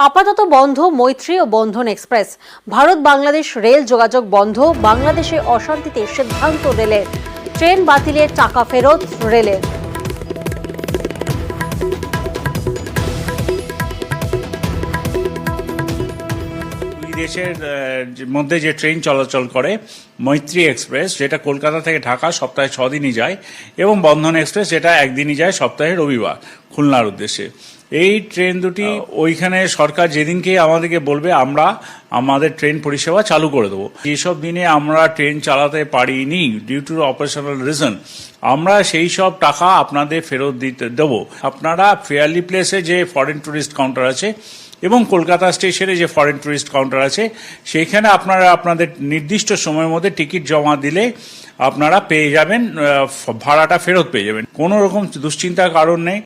আপাতত বন্ধ মৈত্রী ও বন্ধন এক্সপ্রেস। ভারত বাংলাদেশ রেল যোগাযোগ বন্ধ। বাংলাদেশে অশান্তিতে সিদ্ধান্ত রেলের। ট্রেন বাতিলের টাকা ফেরত রেলের। দেশের মধ্যে যে ট্রেন চলাচল করে মৈত্রী এক্সপ্রেস, যেটা কলকাতা থেকে ঢাকা সপ্তাহে 6 দিনই যায়, এবং বন্ধন এক্সপ্রেস, যেটা একদিনই যায় সপ্তাহে রবিবার খুলনার উদ্দেশ্যে। এই ট্রেন দুটি ওইখানে সরকার যেদিনকে আমাদেরকে বলবে আমরা আমাদের ট্রেন পরিষেবা চালু করে দেবো। যেসব দিনে আমরা ট্রেন চালাতে পারিনি ডিউ টু অপারেশনাল রিজন, আমরা সেই সব টাকা আপনাদের ফেরত দিতে দেবো। আপনারা ফেয়ারলি প্লেসে যে ফরেন ট্যুরিস্ট কাউন্টার আছে এবং কলকাতা স্টেশনে যে ফরেন ট্যুরিস্ট কাউন্টার আছে, সেইখানে আপনারা আপনাদের নির্দিষ্ট সময়ের মধ্যে টিকিট জমা দিলে আপনারা পেয়ে যাবেন, ভাড়াটা ফেরত পেয়ে যাবেন। কোনো রকম দুশ্চিন্তার কারণ নেই।